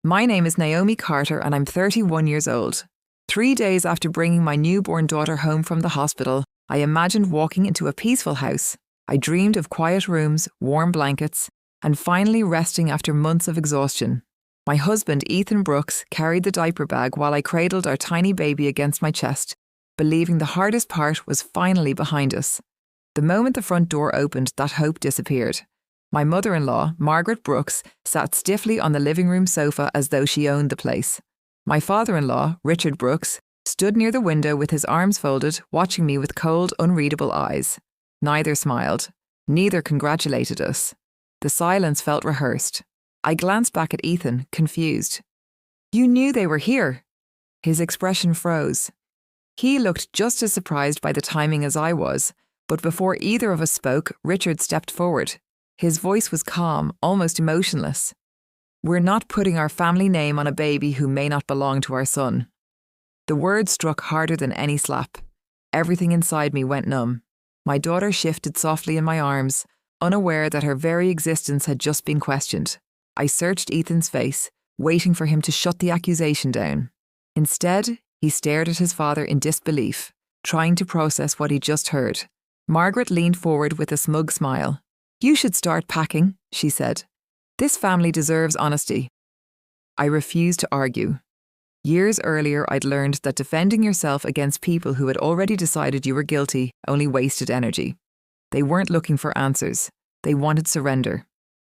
My name is Naomi Carter and I'm 31 years old. 3 days after bringing my newborn daughter home from the hospital, I imagined walking into a peaceful house. I dreamed of quiet rooms, warm blankets, and finally resting after months of exhaustion. My husband, Ethan Brooks, carried the diaper bag while I cradled our tiny baby against my chest, believing the hardest part was finally behind us. The moment the front door opened, that hope disappeared. My mother-in-law, Margaret Brooks, sat stiffly on the living room sofa as though she owned the place. My father-in-law, Richard Brooks, stood near the window with his arms folded, watching me with cold, unreadable eyes. Neither smiled. Neither congratulated us. The silence felt rehearsed. I glanced back at Ethan, confused. "You knew they were here." His expression froze. He looked just as surprised by the timing as I was, but before either of us spoke, Richard stepped forward. His voice was calm, almost emotionless. "We're not putting our family name on a baby who may not belong to our son." The words struck harder than any slap. Everything inside me went numb. My daughter shifted softly in my arms, unaware that her very existence had just been questioned. I searched Ethan's face, waiting for him to shut the accusation down. Instead, he stared at his father in disbelief, trying to process what he'd just heard. Margaret leaned forward with a smug smile. "You should start packing," she said. "This family deserves honesty." I refused to argue. Years earlier, I'd learned that defending yourself against people who had already decided you were guilty only wasted energy. They weren't looking for answers. They wanted surrender.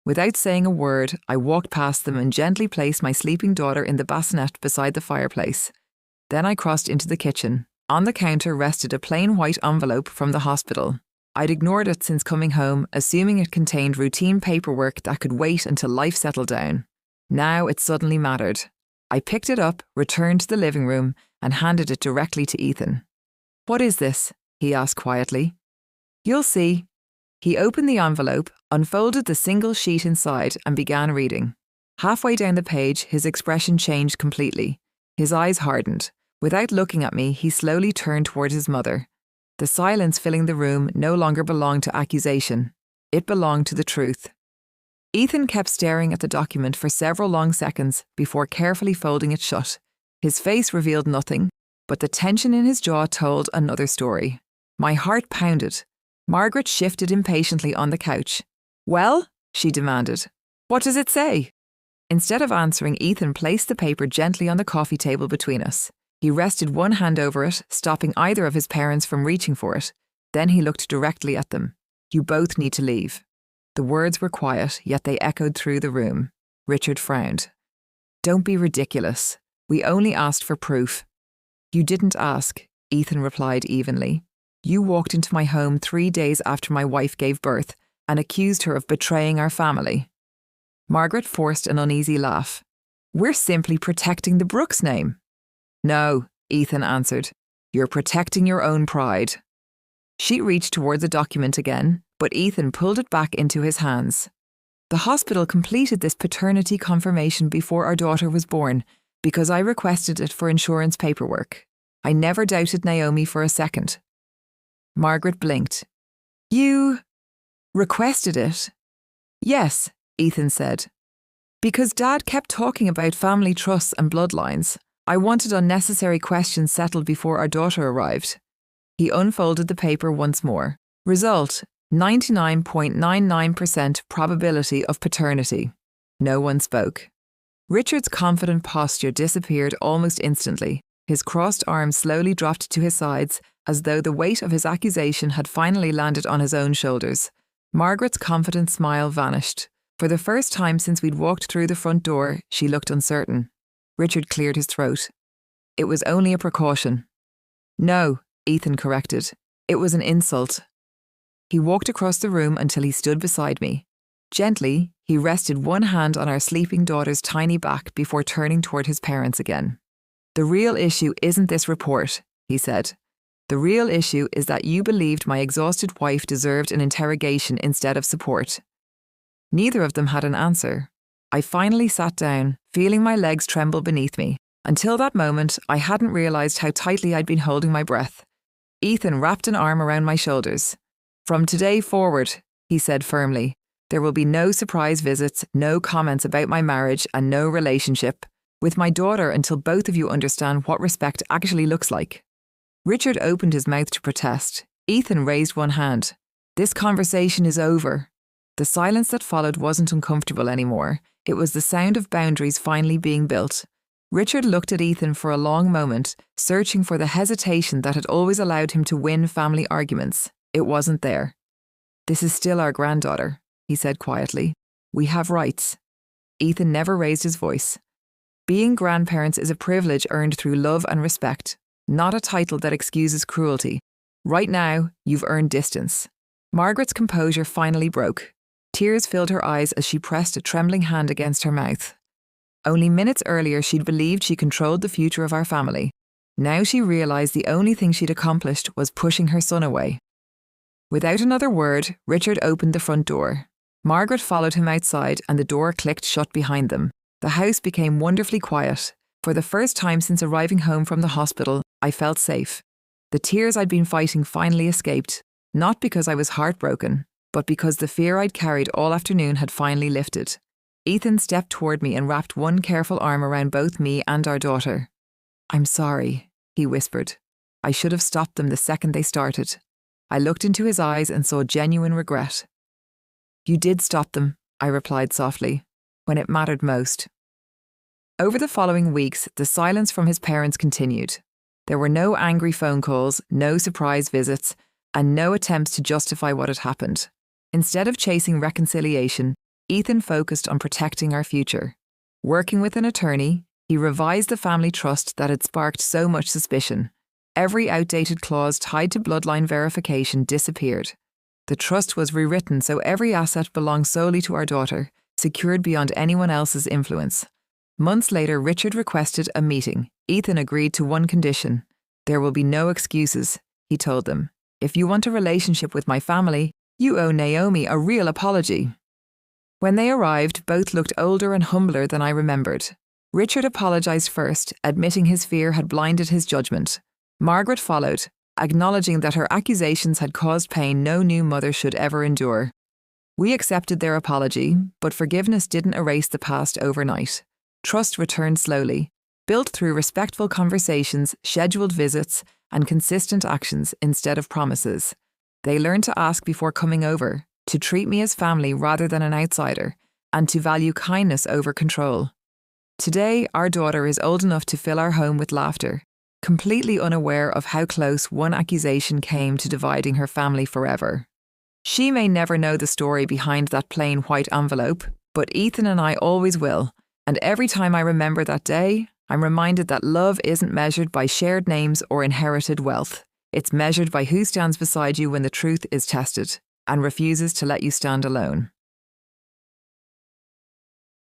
Without saying a word, I walked past them and gently placed my sleeping daughter in the bassinet beside the fireplace. Then I crossed into the kitchen. On the counter rested a plain white envelope from the hospital. I'd ignored it since coming home, assuming it contained routine paperwork that could wait until life settled down. Now it suddenly mattered. I picked it up, returned to the living room, and handed it directly to Ethan. "What is this?" he asked quietly. "You'll see." He opened the envelope, unfolded the single sheet inside, and began reading. Halfway down the page, his expression changed completely. His eyes hardened. Without looking at me, he slowly turned toward his mother. The silence filling the room no longer belonged to accusation. It belonged to the truth. Ethan kept staring at the document for several long seconds before carefully folding it shut. His face revealed nothing, but the tension in his jaw told another story. My heart pounded. Margaret shifted impatiently on the couch. "Well?" she demanded. "What does it say?" Instead of answering, Ethan placed the paper gently on the coffee table between us. He rested one hand over it, stopping either of his parents from reaching for it. Then he looked directly at them. "You both need to leave." The words were quiet, yet they echoed through the room. Richard frowned. "Don't be ridiculous. We only asked for proof." "You didn't ask," Ethan replied evenly. "You walked into my home 3 days after my wife gave birth and accused her of betraying our family." Margaret forced an uneasy laugh. "We're simply protecting the Brooks name." "No," Ethan answered. "You're protecting your own pride." She reached toward the document again, but Ethan pulled it back into his hands. "The hospital completed this paternity confirmation before our daughter was born because I requested it for insurance paperwork. I never doubted Naomi for a second." Margaret blinked. "You requested it?" "Yes," Ethan said. "Because Dad kept talking about family trusts and bloodlines. I wanted unnecessary questions settled before our daughter arrived." He unfolded the paper once more. Result: 99.99% probability of paternity. No one spoke. Richard's confident posture disappeared almost instantly. His crossed arms slowly dropped to his sides, as though the weight of his accusation had finally landed on his own shoulders. Margaret's confident smile vanished. For the first time since we'd walked through the front door, she looked uncertain. Richard cleared his throat. "It was only a precaution." "No," Ethan corrected. "It was an insult." He walked across the room until he stood beside me. Gently, he rested one hand on our sleeping daughter's tiny back before turning toward his parents again. "The real issue isn't this report," he said. "The real issue is that you believed my exhausted wife deserved an interrogation instead of support." Neither of them had an answer. I finally sat down, feeling my legs tremble beneath me. Until that moment, I hadn't realised how tightly I'd been holding my breath. Ethan wrapped an arm around my shoulders. "From today forward," he said firmly, There will be no surprise visits, no comments about my marriage, and no relationship with my daughter until both of you understand what respect actually looks like." Richard opened his mouth to protest. Ethan raised one hand. "This conversation is over." The silence that followed wasn't uncomfortable anymore. It was the sound of boundaries finally being built. Richard looked at Ethan for a long moment, searching for the hesitation that had always allowed him to win family arguments. It wasn't there. "This is still our granddaughter," he said quietly. "We have rights." Ethan never raised his voice. Being grandparents is a privilege earned through love and respect, not a title that excuses cruelty. Right now, you've earned distance. Margaret's composure finally broke. Tears filled her eyes as she pressed a trembling hand against her mouth. Only minutes earlier, she'd believed she controlled the future of our family. Now she realised the only thing she'd accomplished was pushing her son away. Without another word, Richard opened the front door. Margaret followed him outside and the door clicked shut behind them. The house became wonderfully quiet. For the first time since arriving home from the hospital, I felt safe. The tears I'd been fighting finally escaped, not because I was heartbroken, but because the fear I'd carried all afternoon had finally lifted. Ethan stepped toward me and wrapped one careful arm around both me and our daughter. "I'm sorry," he whispered. "I should have stopped them the second they started." I looked into his eyes and saw genuine regret. "You did stop them," I replied softly, "when it mattered most." Over the following weeks, the silence from his parents continued. There were no angry phone calls, no surprise visits, and no attempts to justify what had happened. Instead of chasing reconciliation, Ethan focused on protecting our future. Working with an attorney, he revised the family trust that had sparked so much suspicion. Every outdated clause tied to bloodline verification disappeared. The trust was rewritten so every asset belonged solely to our daughter, secured beyond anyone else's influence. Months later, Richard requested a meeting. Ethan agreed to one condition. "There will be no excuses," he told them. "If you want a relationship with my family, you owe Naomi a real apology." When they arrived, both looked older and humbler than I remembered. Richard apologized first, admitting his fear had blinded his judgment. Margaret followed, acknowledging that her accusations had caused pain no new mother should ever endure. We accepted their apology, but forgiveness didn't erase the past overnight. Trust returned slowly, built through respectful conversations, scheduled visits, and consistent actions instead of promises. They learned to ask before coming over, to treat me as family rather than an outsider, and to value kindness over control. Today, our daughter is old enough to fill our home with laughter, completely unaware of how close one accusation came to dividing her family forever. She may never know the story behind that plain white envelope, but Ethan and I always will, and every time I remember that day, I'm reminded that love isn't measured by shared names or inherited wealth. It's measured by who stands beside you when the truth is tested and refuses to let you stand alone.